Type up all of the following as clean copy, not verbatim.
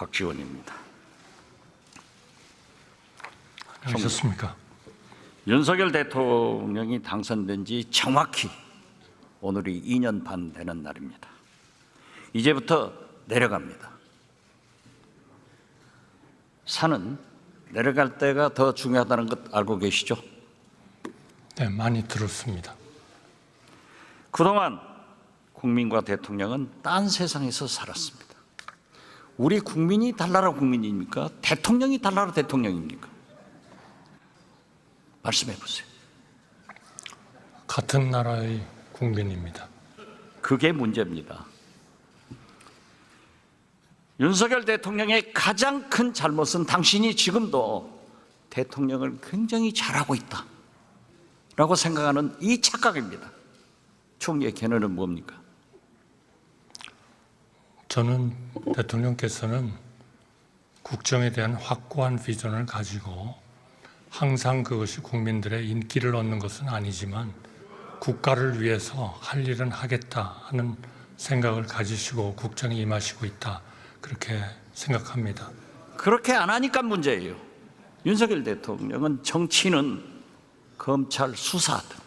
박지원입니다. 안녕하셨습니까? 윤석열 대통령이 당선된 지 정확히 오늘이 2년 반 되는 날입니다. 이제부터 내려갑니다. 산은 내려갈 때가 더 중요하다는 것 알고 계시죠? 네, 많이 들었습니다. 그동안 국민과 대통령은 딴 세상에서 살았습니다. 우리 국민이 달나라 국민입니까? 대통령이 달나라 대통령입니까? 말씀해 보세요. 같은 나라의 국민입니다. 그게 문제입니다. 윤석열 대통령의 가장 큰 잘못은 당신이 지금도 대통령을 굉장히 잘하고 있다라고 생각하는 이 착각입니다. 총리의 견해는 뭡니까? 저는 대통령께서는 국정에 대한 확고한 비전을 가지고 항상 그것이 국민들의 인기를 얻는 것은 아니지만 국가를 위해서 할 일은 하겠다 하는 생각을 가지시고 국정에 임하시고 있다, 그렇게 생각합니다. 그렇게 안 하니까 문제예요. 윤석열 대통령은 정치는 검찰 수사하듯,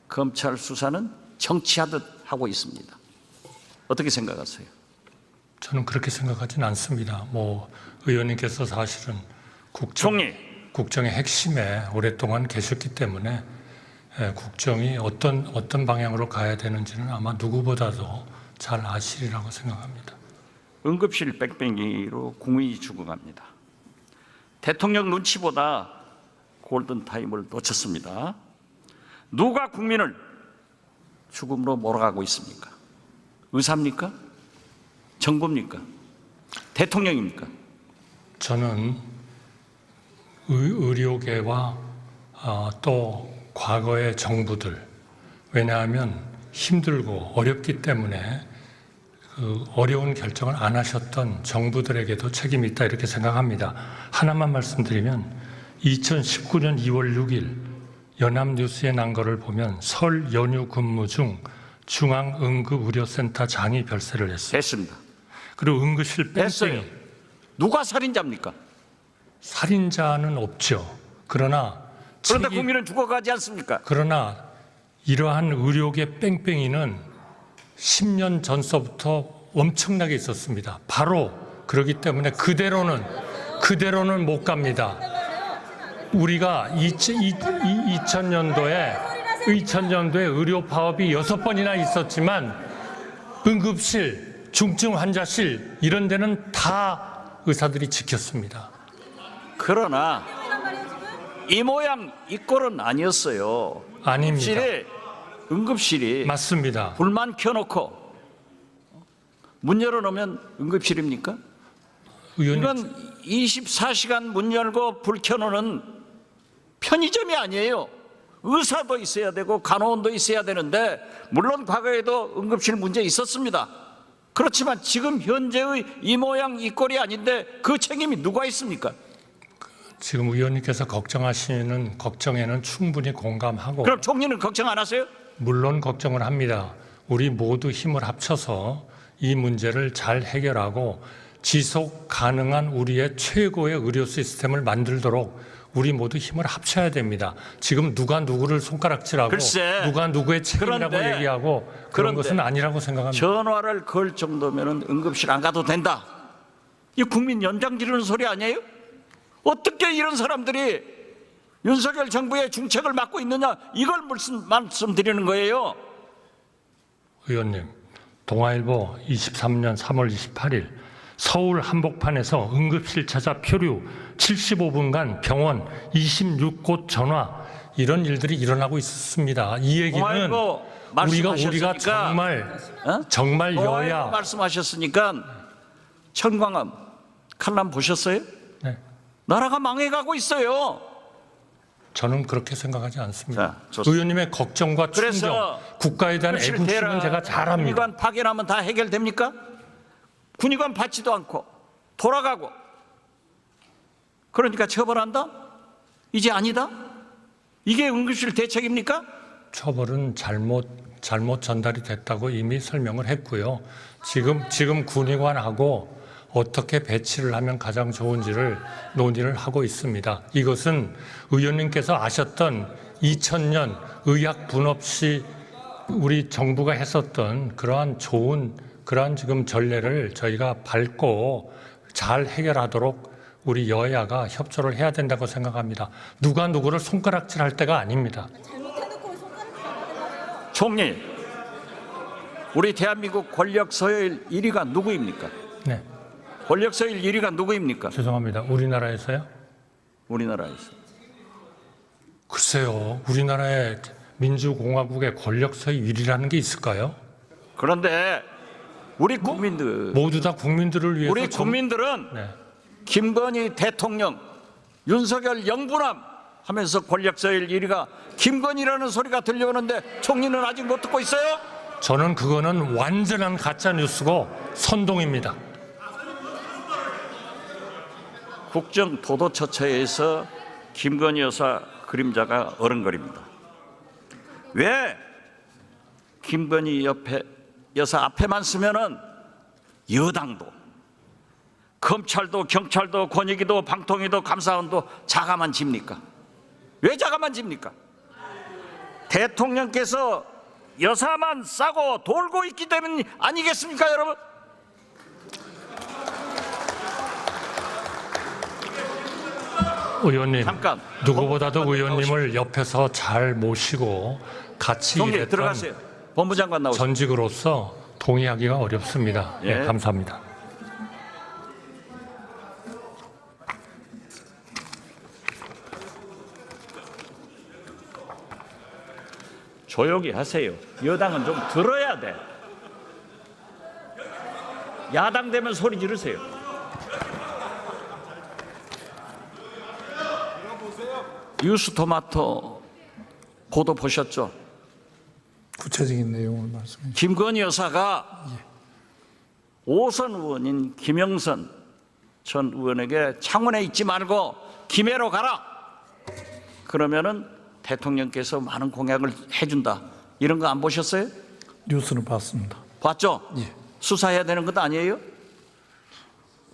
검찰 수사는 정치하듯 하고 있습니다. 어떻게 생각하세요? 저는 그렇게 생각하진 않습니다. 의원님께서 사실은 국정의 핵심에 오랫동안 계셨기 때문에 국정이 어떤 방향으로 가야 되는지는 아마 누구보다도 잘 아시리라고 생각합니다. 응급실 뺑뺑이로 국민이 죽어갑니다. 대통령 눈치보다 골든타임을 놓쳤습니다. 누가 국민을 죽음으로 몰아가고 있습니까? 의사입니까? 정부입니까? 대통령입니까? 저는 의료계와 또 과거의 정부들, 왜냐하면 힘들고 어렵기 때문에 그 어려운 결정을 안 하셨던 정부들에게도 책임이 있다, 이렇게 생각합니다. 하나만 말씀드리면 2019년 2월 6일 연합뉴스에 난 거를 보면 설 연휴 근무 중 중앙응급의료센터장이 별세를 했어요. 됐습니다. 그리고 응급실 됐어요. 뺑뺑이. 누가 살인자입니까? 살인자는 없죠. 그런데 국민은 죽어가지 않습니까? 그러나 이러한 의료계 뺑뺑이는 10년 전서부터 엄청나게 있었습니다. 바로 그렇기 때문에 그대로는 못 갑니다. 우리가 2000년도에 의료 파업이 6번이나 있었지만 응급실, 중증 환자실 이런 데는 다 의사들이 지켰습니다. 그러나 이 모양 이 꼴은 아니었어요. 아닙니다. 응급실이 맞습니다. 불만 켜놓고 문 열어놓으면 응급실입니까? 의원님, 이건 24시간 문 열고 불 켜놓는 편의점이 아니에요. 의사도 있어야 되고 간호원도 있어야 되는데, 물론 과거에도 응급실 문제 있었습니다. 그렇지만 지금 현재의 이 모양 이 꼴이 아닌데 그 책임이 누가 있습니까? 지금 의원님께서 걱정하시는 걱정에는 충분히 공감하고, 그럼 총리는 걱정 안 하세요? 물론 걱정을 합니다. 우리 모두 힘을 합쳐서 이 문제를 잘 해결하고 지속 가능한 우리의 최고의 의료 시스템을 만들도록 우리 모두 힘을 합쳐야 됩니다. 지금 누가 누구를 손가락질하고 누가 누구의 책임이라고 얘기하고 그런 것은 아니라고 생각합니다. 전화를 걸 정도면 응급실 안 가도 된다, 이 국민 연장 지르는 소리 아니에요? 어떻게 이런 사람들이 윤석열 정부의 중책을 맡고 있느냐, 이걸 말씀드리는 거예요. 의원님, 동아일보 23년 3월 28일 서울 한복판에서 응급실 찾아 표류 75분간 병원 26곳 전화, 이런 일들이 일어나고 있었습니다. 이 얘기는 우리가 정말 여야 말씀하셨으니까 천광암 칼럼 보셨어요? 네. 나라가 망해가고 있어요. 저는 그렇게 생각하지 않습니다. 자, 의원님의 걱정과 충정, 국가에 대한 애국심은 제가 잘 합니다. 군의관 파견하면 다 해결됩니까? 군의관 받지도 않고 돌아가고, 그러니까 처벌한다? 이제 아니다? 이게 응급실 대책입니까? 처벌은 잘못 전달이 됐다고 이미 설명을 했고요. 지금 군의관하고 어떻게 배치를 하면 가장 좋은지를 논의를 하고 있습니다. 이것은 의원님께서 아셨던 2000년 의학 분업 시 우리 정부가 했었던 그러한 좋은 그러한 지금 전례를 저희가 밟고 잘 해결하도록 우리 여야가 협조를 해야 된다고 생각합니다. 누가 누구를 손가락질할 때가 아닙니다. 총리, 우리 대한민국 권력 서열 1위가 누구입니까? 네, 권력 서열 1위가 누구입니까? 죄송합니다. 우리나라에서요? 우리나라에서. 글쎄요, 우리나라의 민주공화국의 권력서의 1위라는 게 있을까요? 그런데 우리 국민들, 모두 다 국민들을 위해서 우리 국민들은 네. 김건희 대통령, 윤석열 영분함 하면서 권력 서열 1위가 김건희라는 소리가 들려오는데 총리는 아직 못 듣고 있어요? 저는 그거는 완전한 가짜 뉴스고 선동입니다. 국정 도도처처에서 김건희 여사 그림자가 어른거립니다. 왜 김건희 여사 앞에만 쓰면은 여당도, 검찰도, 경찰도, 권익위도, 방통위도, 감사원도 자가만 집니까? 왜 자가만 집니까? 대통령께서 여사만 싸고 돌고 있기 때문 아니겠습니까, 여러분? 의원님, 잠깐. 누구보다도 의원님을 옆에서 잘 모시고 같이 총리 일했던 들어가세요. 법무장관 나오세요. 전직으로서 동의하기가 어렵습니다. 예. 네, 감사합니다. 조용히 하세요. 여당은 좀 들어야 돼. 야당 되면 소리 지르세요. 뉴스토마토 보도 보셨죠? 구체적인 내용을 말씀해 주시죠. 김건희 여사가 오선 의원인 김영선 전 의원에게 창원에 있지 말고 김해로 가라. 그러면은 대통령께서 많은 공약을 해준다. 이런 거 안 보셨어요? 뉴스는 봤습니다. 봤죠? 예. 수사해야 되는 것 아니에요?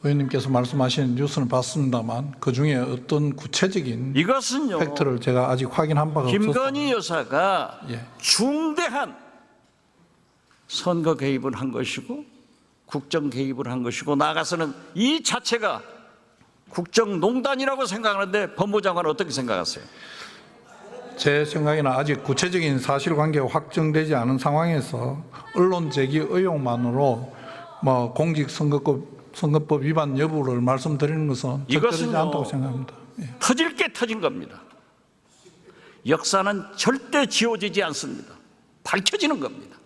의원님께서 말씀하신 뉴스는 봤습니다만 그 중에 어떤 구체적인 이것은요. 팩트를 제가 아직 확인한 바가 없어서 김건희 여사가 예. 중대한 선거 개입을 한 것이고 국정 개입을 한 것이고 나아가서는 이 자체가 국정농단이라고 생각하는데 법무장관은 어떻게 생각하세요? 제 생각에는 아직 구체적인 사실관계가 확정되지 않은 상황에서 언론 제기 의혹만으로 뭐 공직선거법 위반 여부를 말씀드리는 것은 적절하지 이것은요. 않다고 생각합니다. 예. 터질 게 터진 겁니다. 역사는 절대 지워지지 않습니다. 밝혀지는 겁니다.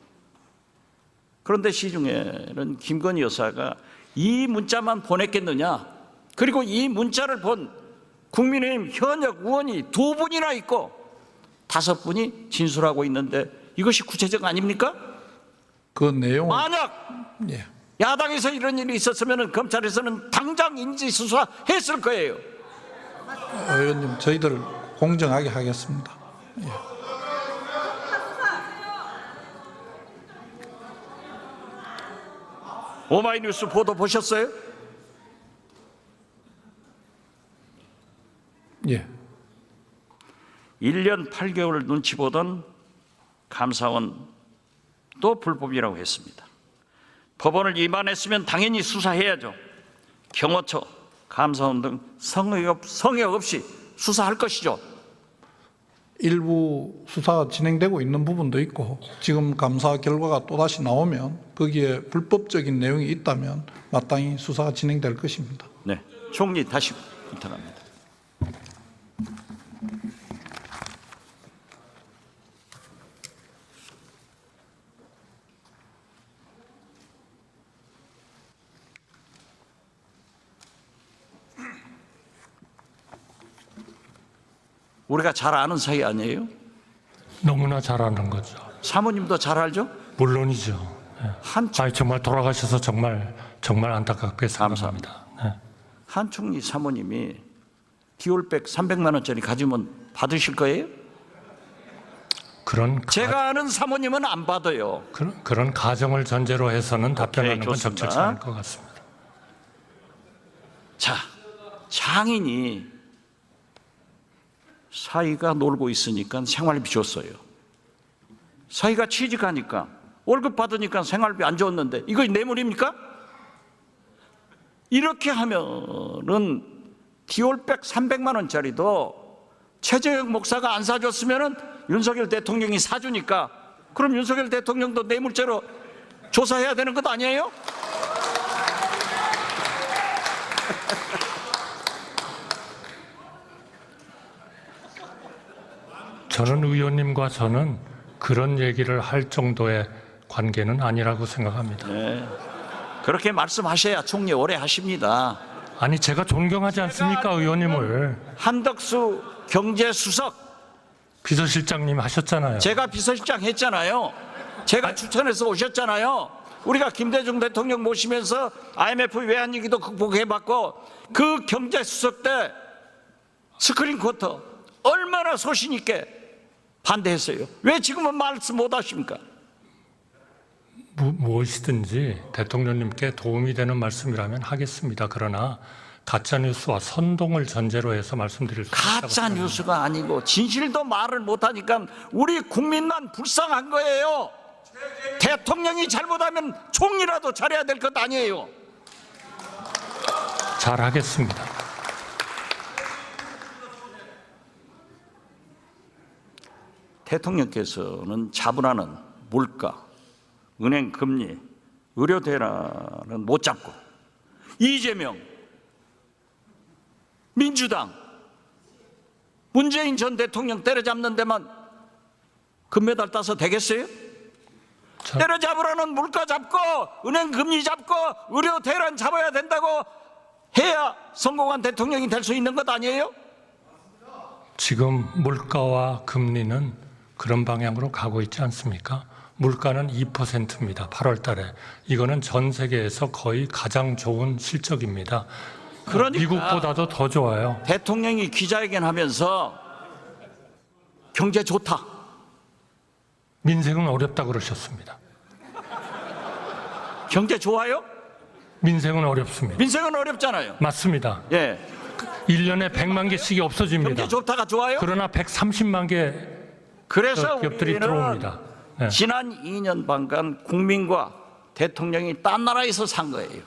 그런데 시중에는 김건희 여사가 이 문자만 보냈겠느냐, 그리고 이 문자를 본 국민의힘 현역 의원이 2분이나 있고 5분이 진술하고 있는데 이것이 구체적 아닙니까? 그 내용을 만약 예. 야당에서 이런 일이 있었으면 검찰에서는 당장 인지수사했을 거예요. 의원님 저희들 공정하게 하겠습니다. 예. 오마이뉴스 보도 보셨어요? 예. 1년 8개월 눈치 보던 감사원도 불법이라고 했습니다. 법원을 위반했으면 당연히 수사해야죠. 경호처, 감사원 등 성역 없이 수사할 것이죠. 일부 수사가 진행되고 있는 부분도 있고 지금 감사 결과가 또다시 나오면 거기에 불법적인 내용이 있다면 마땅히 수사가 진행될 것입니다. 네, 총리 다시 부탁합니다. 우리가 잘 아는 사이 아니에요? 너무나 잘하는 거죠. 사모님도 잘 알죠? 물론이죠. 예. 한 정말 돌아가셔서 정말 안타깝게 생각합니다. 네. 한 총리 사모님이 디올백 300만 원짜리 가지면 받으실 거예요? 제가 아는 사모님은 안 받아요. 그런 가정을 전제로 해서는 답변하는 건 좋습니다. 적절치 않을 것 같습니다. 장인이 사위가 놀고 있으니까 생활비 줬어요. 사위가 취직하니까 월급 받으니까 생활비 안 줬는데 이거 뇌물입니까? 이렇게 하면은 디올백 300만 원짜리도 최재형 목사가 안 사줬으면은 윤석열 대통령이 사주니까 그럼 윤석열 대통령도 뇌물죄로 조사해야 되는 것 아니에요? 저는 의원님과 저는 그런 얘기를 할 정도의 관계는 아니라고 생각합니다. 그렇게 말씀하셔야 총리 오래 하십니다. 아니 제가 존경하지 않습니까 의원님을. 한덕수 경제수석 비서실장님 하셨잖아요. 제가 비서실장 했잖아요. 제가 추천해서 오셨잖아요. 우리가 김대중 대통령 모시면서 IMF 외환위기도 극복해봤고 그 경제수석 때 스크린 쿼터 얼마나 소신 있게 반대했어요. 왜 지금은 말씀 못 하십니까? 무엇이든지 대통령님께 도움이 되는 말씀이라면 하겠습니다. 그러나 가짜뉴스와 선동을 전제로 해서 말씀드릴 수 있다고 가짜 생각합니다. 뉴스가 아니고 진실도 말을 못하니까 우리 국민만 불쌍한 거예요. 대통령이 잘못하면 총리라도 잘해야 될 것 아니에요. 잘하겠습니다. 대통령께서는 자본하는 물가, 은행 금리, 의료 대란은 못 잡고 이재명, 민주당, 문재인 전 대통령 때려잡는 데만 금메달 따서 되겠어요? 때려잡으라는 물가 잡고 은행 금리 잡고 의료 대란 잡아야 된다고 해야 성공한 대통령이 될 수 있는 것 아니에요? 지금 물가와 금리는 그런 방향으로 가고 있지 않습니까? 물가는 2%입니다. 8월 달에. 이거는 전 세계에서 거의 가장 좋은 실적입니다. 그러니까 미국보다도 더 좋아요. 대통령이 기자회견 하면서 경제 좋다. 민생은 어렵다 그러셨습니다. 경제 좋아요? 민생은 어렵습니다. 민생은 어렵잖아요. 맞습니다. 예. 1년에 100만 개씩이 없어집니다. 경제 좋다가 좋아요? 그러나 130만 개 그래서 기업들이 우리는 들어옵니다. 네. 지난 2년 반간 국민과 대통령이 딴 나라에서 산 거예요.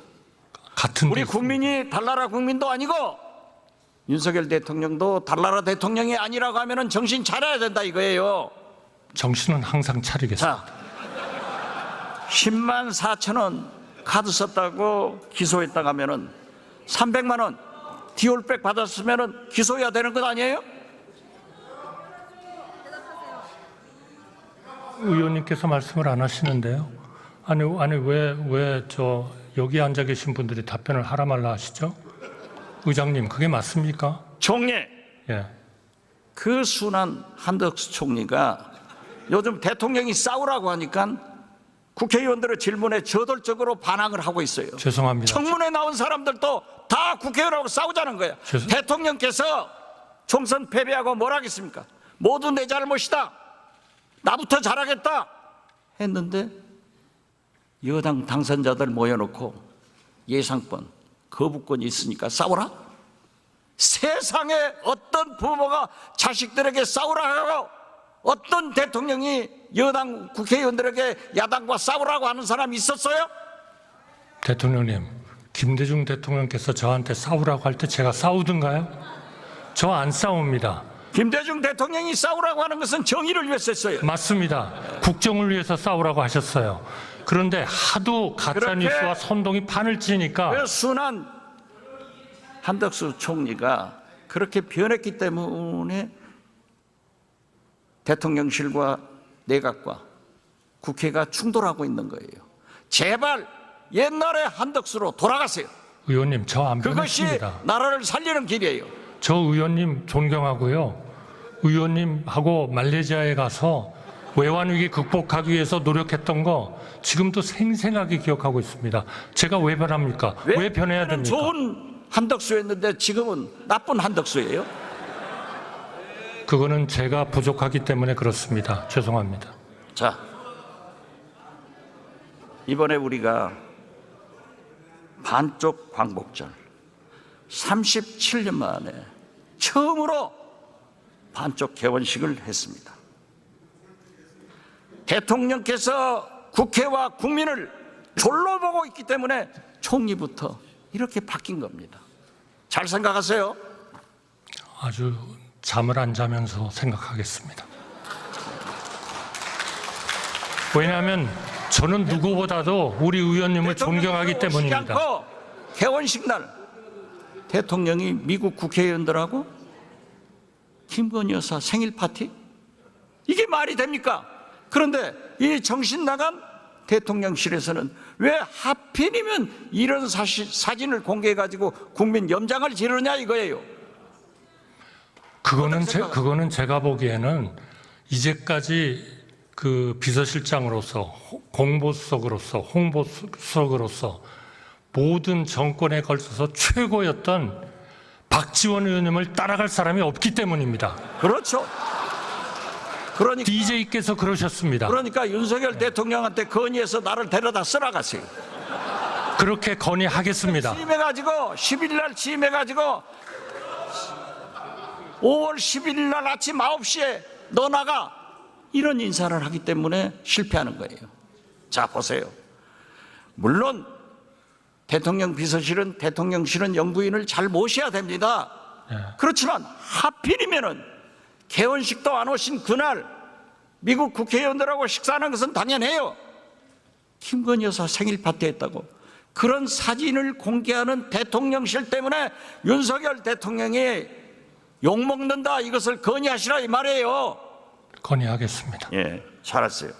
같은 우리 데 국민이 달나라 국민도 아니고 윤석열 대통령도 달나라 대통령이 아니라고 하면은 정신 차려야 된다 이거예요. 정신은 항상 차리겠습니다. 자, 10만 4천 원 카드 썼다고 기소했다가 하면은 300만 원 디올백 받았으면은 기소해야 되는 것 아니에요? 의원님께서 말씀을 안 하시는데요. 아니 왜 저 여기 앉아 계신 분들이 답변을 하라 말라 하시죠? 의장님 그게 맞습니까? 총리, 예. 그 순한 한덕수 총리가 요즘 대통령이 싸우라고 하니까 국회의원들의 질문에 저돌적으로 반항을 하고 있어요. 죄송합니다. 청문회 나온 사람들도 다 국회의원하고 싸우자는 거야. 대통령께서 총선 패배하고 뭘 하겠습니까? 모두 내 잘못이다. 나부터 잘하겠다. 했는데 여당 당선자들 모여놓고 예상권, 거부권이 있으니까 싸우라? 세상에 어떤 부모가 자식들에게 싸우라 하고 어떤 대통령이 여당 국회의원들에게 야당과 싸우라고 하는 사람이 있었어요? 대통령님, 김대중 대통령께서 저한테 싸우라고 할 때 제가 싸우든가요? 저 안 싸웁니다. 김대중 대통령이 싸우라고 하는 것은 정의를 위해서 했어요. 맞습니다. 국정을 위해서 싸우라고 하셨어요. 그런데 하도 가짜뉴스와 선동이 판을 치니까 그 순한 한덕수 총리가 그렇게 변했기 때문에 대통령실과 내각과 국회가 충돌하고 있는 거예요. 제발 옛날의 한덕수로 돌아가세요. 의원님 저 안 그것이 변했습니다. 나라를 살리는 길이에요. 저 의원님 존경하고요. 의원님하고 말레이시아에 가서 외환위기 극복하기 위해서 노력했던 거 지금도 생생하게 기억하고 있습니다. 제가 왜 변합니까? 왜 변해야 됩니까? 좋은 한덕수였는데 지금은 나쁜 한덕수예요. 그거는 제가 부족하기 때문에 그렇습니다. 죄송합니다. 자, 이번에 우리가 반쪽 광복절 37년 만에 처음으로 반쪽 개원식을 했습니다. 대통령께서 국회와 국민을 졸로 보고 있기 때문에 총리부터 이렇게 바뀐 겁니다. 잘 생각하세요. 아주 잠을 안 자면서 생각하겠습니다. 왜냐하면 저는 누구보다도 우리 의원님을 존경하기 때문입니다. 않고 개원식 날 대통령이 미국 국회의원들하고 김건희 여사 생일 파티? 이게 말이 됩니까? 그런데 이 정신 나간 대통령실에서는 왜 하필이면 이런 사진을 공개해가지고 국민 염장을 지르냐 이거예요. 그거는 제가 보기에는 이제까지 그 비서실장으로서 공보수석으로서 홍보수석으로서 모든 정권에 걸쳐서 최고였던 박지원 의원님을 따라갈 사람이 없기 때문입니다. 그렇죠. 그러니까 DJ께서 그러셨습니다. 그러니까 윤석열 대통령한테 건의해서 나를 데려다 쓰라가세요. 그렇게 건의하겠습니다. 취임해가지고 10일 날 취임해가지고 5월 11일 날 아침 9시에 너 나가 이런 인사를 하기 때문에 실패하는 거예요. 자 보세요. 물론 대통령 비서실은 대통령실은 영부인을 잘 모셔야 됩니다. 그렇지만 하필이면은 개원식도 안 오신 그날 미국 국회의원들하고 식사하는 것은 당연해요. 김건희 여사 생일 파티 했다고 그런 사진을 공개하는 대통령실 때문에 윤석열 대통령이 욕먹는다 이것을 건의하시라 이 말이에요. 건의하겠습니다. 예, 잘했어요.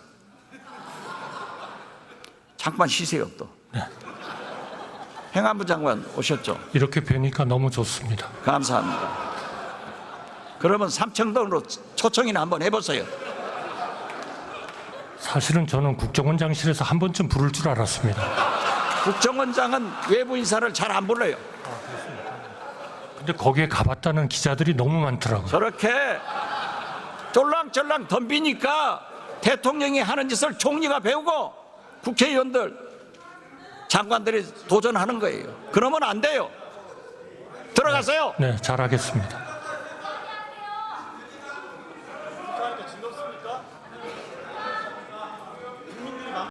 잠깐 쉬세요 또. 네. 행안부 장관 오셨죠? 이렇게 뵈니까 너무 좋습니다. 감사합니다. 그러면 삼청동으로 초청이나 한번 해보세요. 사실은 저는 국정원장실에서 한 번쯤 부를 줄 알았습니다. 국정원장은 외부 인사를 잘 안 불러요. 근데 거기에 가봤다는 기자들이 너무 많더라고요. 저렇게 쫄랑쫄랑 덤비니까 대통령이 하는 짓을 총리가 배우고 국회의원들, 장관들이 도전하는 거예요. 그러면 안 돼요. 들어가세요. 네, 잘하겠습니다.